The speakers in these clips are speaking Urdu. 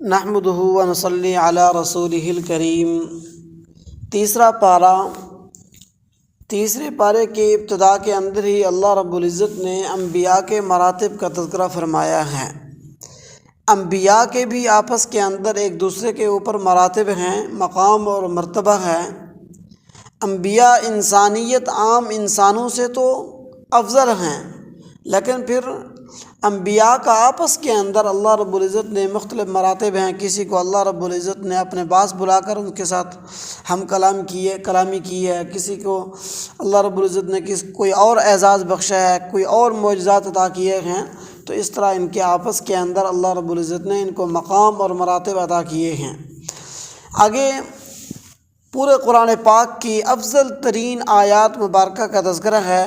نحمدہ ونصلی علی رسولہ الکریم۔ تیسرا پارہ، تیسرے پارے کی ابتدا کے اندر ہی اللہ رب العزت نے انبیاء کے مراتب کا تذکرہ فرمایا ہے۔ انبیاء کے بھی آپس کے اندر ایک دوسرے کے اوپر مراتب ہیں، مقام اور مرتبہ ہے۔ انبیاء انسانیت عام انسانوں سے تو افضل ہیں، لیکن پھر انبیاء کا آپس کے اندر اللہ رب العزت نے مختلف مراتب ہیں۔ کسی کو اللہ رب العزت نے اپنے پاس بلا کر ان کے ساتھ ہم کلامی کی ہے، کسی کو اللہ رب العزت نے کوئی اور اعزاز بخشا ہے، کوئی اور معجزات عطا کیے ہیں۔ تو اس طرح ان کے آپس کے اندر اللہ رب العزت نے ان کو مقام اور مراتب عطا کیے ہیں۔ آگے پورے قرآن پاک کی افضل ترین آیات مبارکہ کا تذکرہ ہے،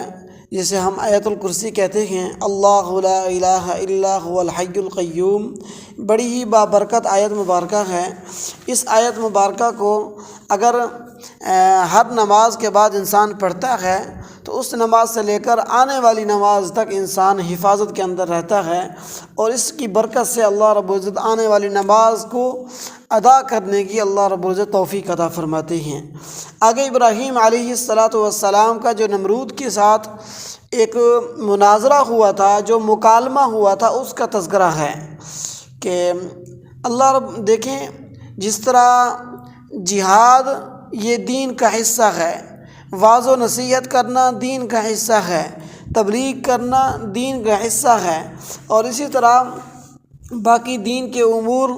جسے ہم آیت الکرسی کہتے ہیں۔ اللہ لا الہ الا هو الحی القیوم، بڑی ہی بابرکت آیت مبارکہ ہے۔ اس آیت مبارکہ کو اگر ہر نماز کے بعد انسان پڑھتا ہے تو اس نماز سے لے کر آنے والی نماز تک انسان حفاظت کے اندر رہتا ہے، اور اس کی برکت سے اللہ رب العزت آنے والی نماز کو ادا کرنے کی اللہ رب العزت توفیق عطا فرماتے ہیں۔ آگے ابراہیم علیہ السلام کا جو نمرود کے ساتھ ایک مناظرہ ہوا تھا، جو مکالمہ ہوا تھا، اس کا تذکرہ ہے کہ اللہ رب دیکھیں جس طرح جہاد یہ دین کا حصہ ہے، واعظ و نصیحت کرنا دین کا حصہ ہے، تبلیغ کرنا دین کا حصہ ہے، اور اسی طرح باقی دین کے امور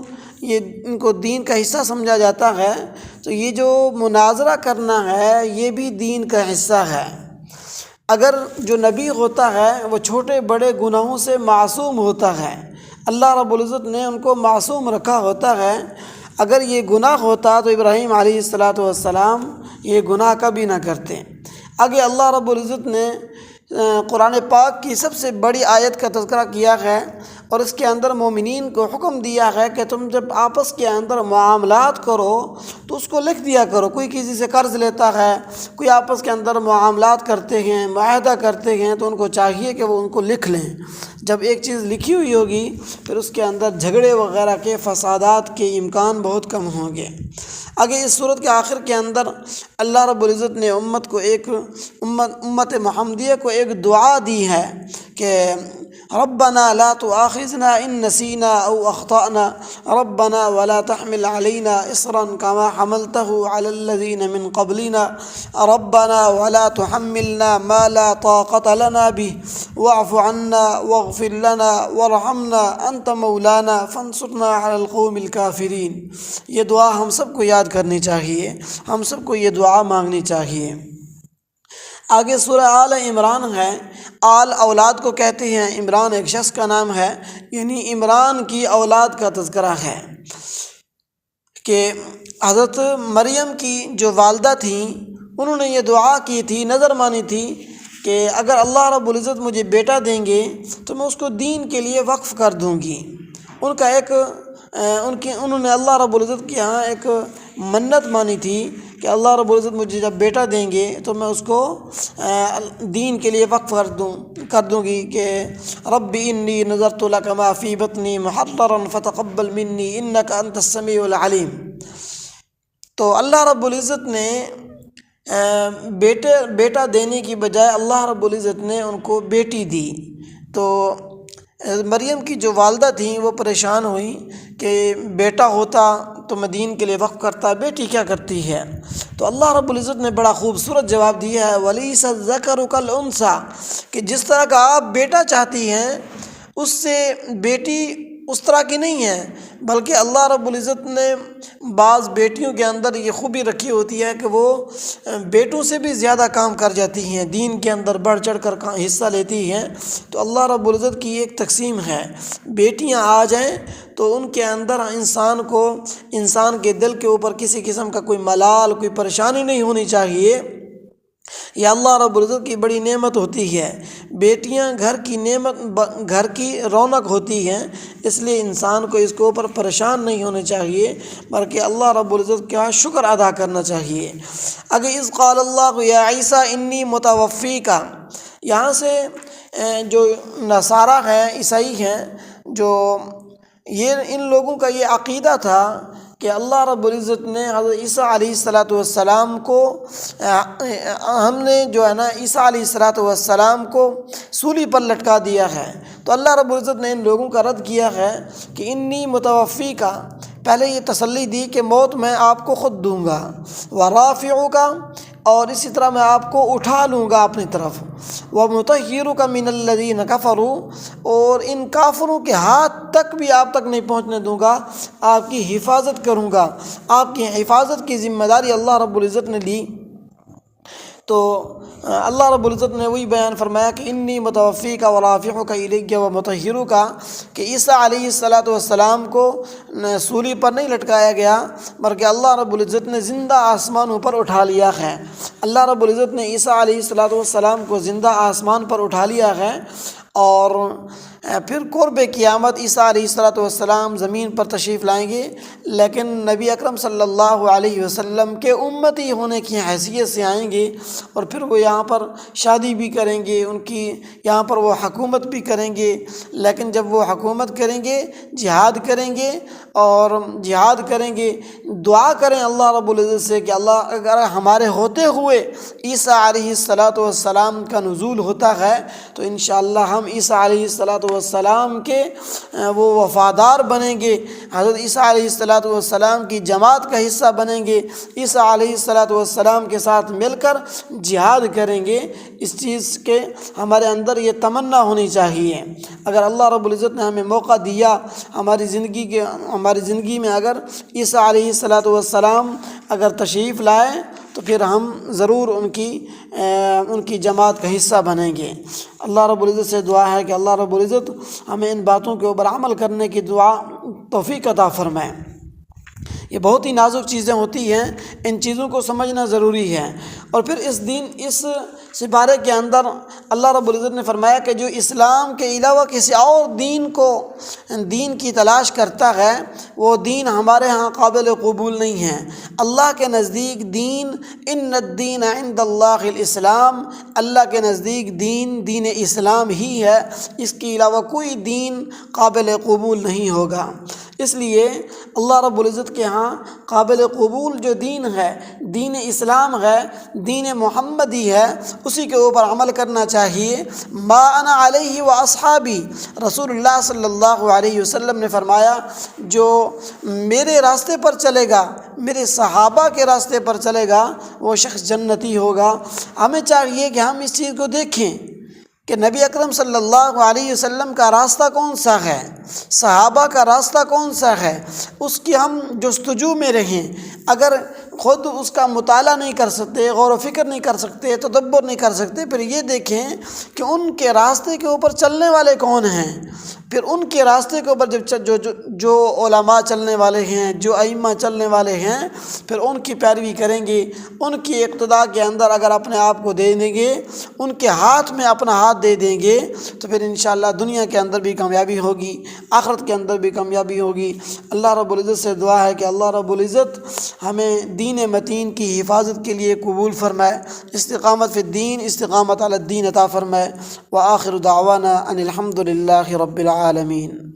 ان کو دین کا حصہ سمجھا جاتا ہے، تو یہ جو مناظرہ کرنا ہے یہ بھی دین کا حصہ ہے۔ اگر جو نبی ہوتا ہے وہ چھوٹے بڑے گناہوں سے معصوم ہوتا ہے، اللہ رب العزت نے ان کو معصوم رکھا ہوتا ہے۔ اگر یہ گناہ ہوتا تو ابراہیم علیہ السلام یہ گناہ کبھی نہ کرتے۔ آگے اللہ رب العزت نے قرآن پاک کی سب سے بڑی آیت کا تذکرہ کیا ہے، اور اس کے اندر مومنین کو حکم دیا ہے کہ تم جب آپس کے اندر معاملات کرو تو اس کو لکھ دیا کرو۔ کوئی کسی سے قرض لیتا ہے، کوئی آپس کے اندر معاملات کرتے ہیں، معاہدہ کرتے ہیں، تو ان کو چاہیے کہ وہ ان کو لکھ لیں۔ جب ایک چیز لکھی ہوئی ہوگی پھر اس کے اندر جھگڑے وغیرہ کے، فسادات کے امکان بہت کم ہوں گے۔ آگے اس صورت کے آخر کے اندر اللہ رب العزت نے امت محمدیہ کو ایک دعا دی ہے کہ ربنا لا تؤاخذنا ان نسینا او اخطأنا ربنا ولا تحمل علينا اصرا كما حملته على الذين من قبلنا ربنا ولا تحملنا ما لا طاقة لنا به واعف عنا واغفر لنا وارحمنا انت مولانا فانصرنا على القوم الكافرين۔ یہ دعا ہم سب کو یاد کرنی چاہیے، ہم سب کو یہ دعا مانگنی چاہیے۔ آگے سورہ آل عمران ہے۔ آل اولاد کو کہتے ہیں، عمران ایک شخص کا نام ہے، یعنی عمران کی اولاد کا تذکرہ ہے کہ حضرت مریم کی جو والدہ تھیں انہوں نے یہ دعا کی تھی، نظر مانی تھی کہ اگر اللہ رب العزت مجھے بیٹا دیں گے تو میں اس کو دین کے لیے وقف کر دوں گی۔ انہوں نے اللہ رب العزت کے یہاں ایک منت مانی تھی کہ اللہ رب العزت مجھے جب بیٹا دیں گے تو میں اس کو دین کے لیے وقف کر دوں گی کہ رب انی نذرت لک ما فی بطنی محررا فتقبل منی انک انت السمیع العلیم۔ تو اللہ رب العزت نے بیٹا دینے کی بجائے اللہ رب العزت نے ان کو بیٹی دی۔ تو مریم کی جو والدہ تھیں وہ پریشان ہوئیں کہ بیٹا ہوتا تو میں دین کے لیے وقف کرتا، بیٹی کیا کرتی ہے؟ تو اللہ رب العزت نے بڑا خوبصورت جواب دیا ہے، وَلَيْسَ الذَّكَرُ كَالْأُنثَىٰ، کہ جس طرح کا آپ بیٹا چاہتی ہیں اس سے بیٹی اس طرح کی نہیں ہے، بلکہ اللہ رب العزت نے بعض بیٹیوں کے اندر یہ خوبی رکھی ہوتی ہے کہ وہ بیٹوں سے بھی زیادہ کام کر جاتی ہیں، دین کے اندر بڑھ چڑھ کر حصہ لیتی ہیں۔ تو اللہ رب العزت کی ایک تقسیم ہے، بیٹیاں آ جائیں تو ان کے اندر انسان کے دل کے اوپر کسی قسم کا کوئی ملال، کوئی پریشانی نہیں ہونی چاہیے۔ یہ اللہ رب العزت کی بڑی نعمت ہوتی ہے۔ بیٹیاں گھر کی رونق ہوتی ہیں، اس لیے انسان کو اس کے اوپر پریشان نہیں ہونا چاہیے، بلکہ اللہ رب العزت کا شکر ادا کرنا چاہیے۔ اگر اذ قال اللہ یا عیسیٰ انی متوفیک، یہاں سے جو نصارہ ہیں، عیسائی ہیں، جو یہ ان لوگوں کا یہ عقیدہ تھا کہ اللہ رب العزت نے حضرت عیسیٰ علیہ السلام کو ہم نے جو ہے نا عیسیٰ علیہ السلام کو سولی پر لٹکا دیا ہے، تو اللہ رب العزت نے ان لوگوں کا رد کیا ہے کہ انی متوفی کا، پہلے یہ تسلی دی کہ موت میں آپ کو خود دوں گا، ورافعوک، اور اسی طرح میں آپ کو اٹھا لوں گا اپنی طرف، ومطہرک من الذین کفروا، اور ان کافروں کے ہاتھ تک بھی آپ تک نہیں پہنچنے دوں گا، آپ کی حفاظت کروں گا۔ آپ کی حفاظت کی ذمہ داری اللہ رب العزت نے لی۔ تو اللہ رب العزت نے وہی بیان فرمایا کہ انی متوفیک و رافعک الیک و مطہرک، کہ عیسیٰ علیہ السلام کو سولی پر نہیں لٹکایا گیا بلکہ اللہ رب العزت نے زندہ آسمانوں پر اٹھا لیا ہے۔ اللہ رب العزت نے عیسیٰ علیہ السلام کو زندہ آسمان پر اٹھا لیا ہے، اور پھر قرب قیامت عیسیٰ علیہ السلام زمین پر تشریف لائیں گے، لیکن نبی اکرم صلی اللہ علیہ وسلم کے امتی ہونے کی حیثیت سے آئیں گے، اور پھر وہ یہاں پر شادی بھی کریں گے، ان کی یہاں پر وہ حکومت بھی کریں گے، لیکن جب وہ حکومت کریں گے، جہاد کریں گے، اور جہاد کریں گے، دعا کریں اللہ رب العزت سے کہ اللہ اگر ہمارے ہوتے ہوئے عیسیٰ علیہ السلام کا نزول ہوتا ہے تو انشاءاللہ ہم عیسیٰ علیہ السلام کے وہ وفادار بنیں گے، حضرت عیسیٰ علیہ السلام کی جماعت کا حصہ بنیں گے، عیسیٰ علیہ السلام کے ساتھ مل کر جہاد کریں گے۔ اس چیز کے ہمارے اندر یہ تمنا ہونی چاہیے۔ اگر اللہ رب العزت نے ہمیں موقع دیا ہماری زندگی میں اگر عیسیٰ علیہ السلام اگر تشریف لائے تو پھر ہم ضرور ان کی جماعت کا حصہ بنیں گے۔ اللہ رب العزت سے دعا ہے کہ اللہ رب العزت ہمیں ان باتوں کے اوپر عمل کرنے کی توفیق عطا فرمائے۔ یہ بہت ہی نازک چیزیں ہوتی ہیں، ان چیزوں کو سمجھنا ضروری ہے۔ اور پھر اس سپارے کے اندر اللہ رب العزت نے فرمایا کہ جو اسلام کے علاوہ کسی اور دین کی تلاش کرتا ہے وہ دین ہمارے ہاں قابل قبول نہیں ہے۔ اللہ کے نزدیک دین، ان الدین عند اللہ الاسلام، اللہ کے نزدیک دین اسلام ہی ہے، اس کے علاوہ کوئی دین قابل قبول نہیں ہوگا۔ اس لیے اللہ رب العزت کے ہاں قابل قبول جو دین ہے، دین اسلام ہے، دین محمدی ہے، اسی کے اوپر عمل کرنا چاہیے۔ ما انا علیہ و اصحابی، رسول اللہ صلی اللہ علیہ وسلم نے فرمایا جو میرے راستے پر چلے گا، میرے صحابہ کے راستے پر چلے گا، وہ شخص جنتی ہوگا۔ ہمیں چاہیے کہ ہم اس چیز کو دیکھیں کہ نبی اکرم صلی اللہ علیہ وسلم کا راستہ کون سا ہے، صحابہ کا راستہ کون سا ہے، اس کی ہم جستجو میں رہیں۔ اگر خود اس کا مطالعہ نہیں کر سکتے، غور و فکر نہیں کر سکتے، تدبر نہیں کر سکتے، پھر یہ دیکھیں کہ ان کے راستے کے اوپر چلنے والے کون ہیں۔ پھر ان کے راستے کے اوپر جو علماء چلنے والے ہیں، جو ائمہ چلنے والے ہیں، پھر ان کی پیروی کریں گے، ان کی اقتداء کے اندر اگر اپنے آپ کو دے دیں گے، ان کے ہاتھ میں اپنا ہاتھ دے دیں گے، تو پھر انشاءاللہ دنیا کے اندر بھی کامیابی ہوگی، آخرت کے اندر بھی کامیابی ہوگی۔ اللہ رب العزت سے دعا ہے کہ اللہ رب العزت ہمیں دین متین کی حفاظت کے لیے قبول فرمائے، استقامت فی الدین، استقامت علی الدین عطا فرمائے۔ وآخر دعوانا ان الحمد للہ رب العالمین۔